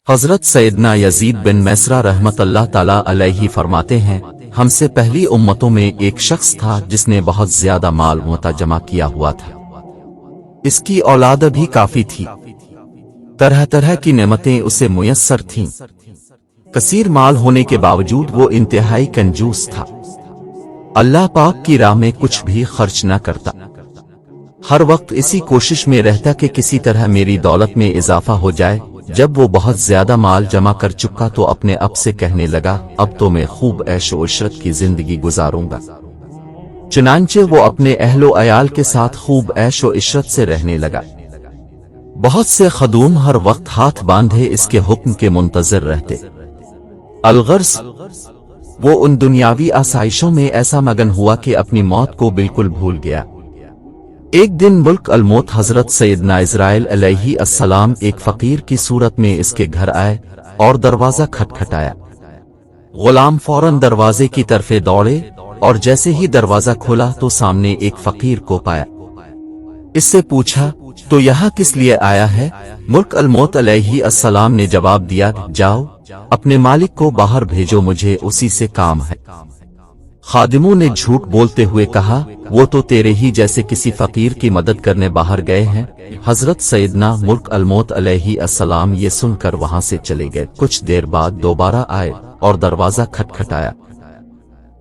حضرت سیدنا یزید بن میسرہ رحمت اللہ تعالی علیہ فرماتے ہیں، ہم سے پہلی امتوں میں ایک شخص تھا جس نے بہت زیادہ مال جمع کیا ہوا تھا۔ اس کی اولاد بھی کافی تھی، طرح طرح کی نعمتیں اسے میسر تھیں۔ کثیر مال ہونے کے باوجود وہ انتہائی کنجوس تھا، اللہ پاک کی راہ میں کچھ بھی خرچ نہ کرتا، ہر وقت اسی کوشش میں رہتا کہ کسی طرح میری دولت میں اضافہ ہو جائے۔ جب وہ بہت زیادہ مال جمع کر چکا تو اپنے اب سے کہنے لگا، اب تو میں خوب عیش و عشرت کی زندگی گزاروں گا۔ چنانچہ وہ اپنے اہل و عیال کے ساتھ خوب عیش و عشرت سے رہنے لگا۔ بہت سے خدوم ہر وقت ہاتھ باندھے اس کے حکم کے منتظر رہتے۔ الغرض وہ ان دنیاوی آسائشوں میں ایسا مگن ہوا کہ اپنی موت کو بالکل بھول گیا۔ ایک دن ملک الموت حضرت سیدنا عزرائیل علیہ السلام ایک فقیر کی صورت میں اس کے گھر آئے اور دروازہ کھٹکھٹایا۔ غلام فوراً دروازے کی طرف دوڑے اور جیسے ہی دروازہ کھولا تو سامنے ایک فقیر کو پایا۔ اس سے پوچھا، تو یہاں کس لیے آیا ہے؟ ملک الموت علیہ السلام نے جواب دیا، جاؤ اپنے مالک کو باہر بھیجو، مجھے اسی سے کام ہے۔ خادموں نے جھوٹ بولتے ہوئے کہا، وہ تو تیرے ہی جیسے کسی فقیر کی مدد کرنے باہر گئے ہیں۔ حضرت سیدنا ملک الموت علیہ السلام یہ سن کر وہاں سے چلے گئے۔ کچھ دیر بعد دوبارہ آئے اور دروازہ کھٹکھٹایا۔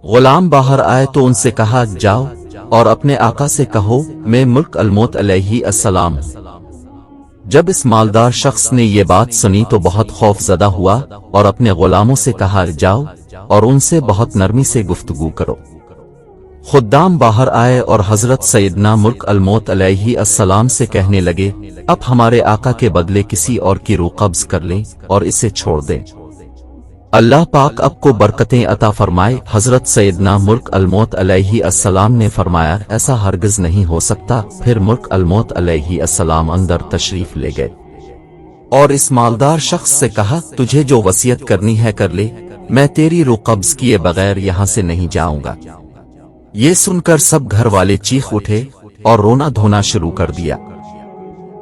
غلام باہر آئے تو ان سے کہا، جاؤ اور اپنے آقا سے کہو میں ملک الموت علیہ السلام ہوں۔ جب اس مالدار شخص نے یہ بات سنی تو بہت خوف زدہ ہوا اور اپنے غلاموں سے کہا، جاؤ اور ان سے بہت نرمی سے گفتگو کرو۔ خدام باہر آئے اور حضرت سیدنا ملک الموت علیہ السلام سے کہنے لگے، اب ہمارے آقا کے بدلے کسی اور کی روح قبض کر لیں اور اسے چھوڑ دیں، اللہ پاک اب کو برکتیں عطا فرمائے۔ حضرت سیدنا ملک الموت علیہ السلام نے فرمایا، ایسا ہرگز نہیں ہو سکتا۔ پھر ملک الموت علیہ السلام اندر تشریف لے گئے اور اس مالدار شخص سے کہا، تجھے جو وصیت کرنی ہے کر لے، میں تیری روح قبض کیے بغیر یہاں سے نہیں جاؤں گا۔ یہ سن کر سب گھر والے چیخ اٹھے اور رونا دھونا شروع کر دیا۔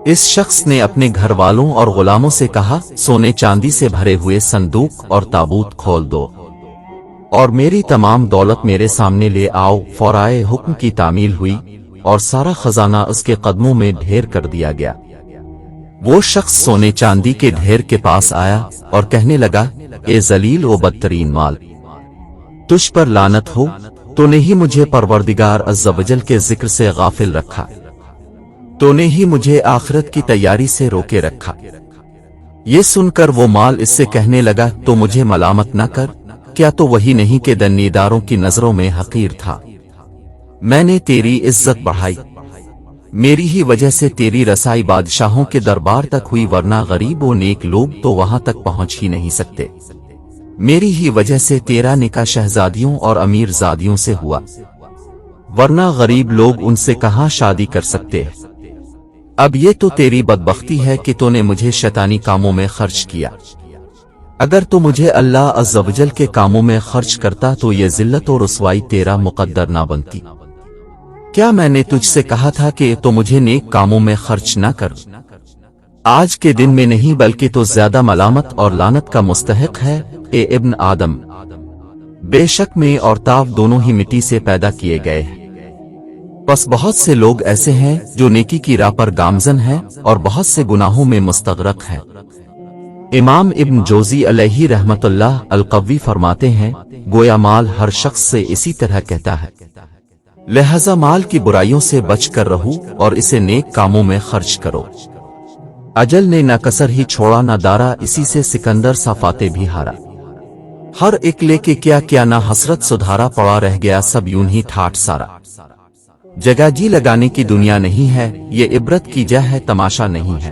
اس شخص نے اپنے گھر والوں اور غلاموں سے کہا، سونے چاندی سے بھرے ہوئے صندوق اور تابوت کھول دو اور میری تمام دولت میرے سامنے لے آؤ۔ فورائے حکم کی تعمیل ہوئی اور سارا خزانہ اس کے قدموں میں ڈھیر کر دیا گیا۔ وہ شخص سونے چاندی کے ڈھیر کے پاس آیا اور کہنے لگا، اے ذلیل و بدترین مال، تجھ پر لعنت ہو، تو نے ہی مجھے پروردگار عز و جل کے ذکر سے غافل رکھا، تو نے ہی مجھے آخرت کی تیاری سے روکے رکھا۔ یہ سن کر وہ مال اس سے کہنے لگا، تو مجھے ملامت نہ کر، کیا تو وہی نہیں کہ دنیداروں کی نظروں میں حقیر تھا؟ میں نے تیری عزت بڑھائی، میری ہی وجہ سے تیری رسائی بادشاہوں کے دربار تک ہوئی، ورنہ غریب و نیک لوگ تو وہاں تک پہنچ ہی نہیں سکتے۔ میری ہی وجہ سے تیرا نکاح شہزادیوں اور امیر زادیوں سے ہوا، ورنہ غریب لوگ ان سے کہاں شادی کر سکتے ہیں۔ اب یہ تو تیری بدبختی ہے کہ تو نے مجھے شیطانی کاموں میں خرچ کیا، اگر تو مجھے اللہ عز و جل کے کاموں میں خرچ کرتا تو یہ ذلت و رسوائی تیرا مقدر نہ بنتی۔ کیا میں نے تجھ سے کہا تھا کہ تو مجھے نیک کاموں میں خرچ نہ کر؟ آج کے دن میں نہیں بلکہ تو زیادہ ملامت اور لعنت کا مستحق ہے، اے ابن آدم۔ بے شک میں اور تاف دونوں ہی مٹی سے پیدا کیے گئے ہیں، بس بہت سے لوگ ایسے ہیں جو نیکی کی راہ پر گامزن ہیں اور بہت سے گناہوں میں مستغرق ہیں۔ امام ابن جوزی علیہ رحمت اللہ القوی فرماتے ہیں، گویا مال ہر شخص سے اسی طرح کہتا ہے، لہذا مال کی برائیوں سے بچ کر رہو اور اسے نیک کاموں میں خرچ کرو۔ اجل نے نہ کسر ہی چھوڑا نہ دارا، اسی سے سکندر سا فاتح بھی ہارا۔ ہر ایک لے کے کیا کیا نہ حسرت سدھارا، پڑا رہ گیا سب یوں ہی ٹھاٹ سارا۔ جگہ جی لگانے کی دنیا نہیں ہے، یہ عبرت کی جا ہے تماشا نہیں ہے۔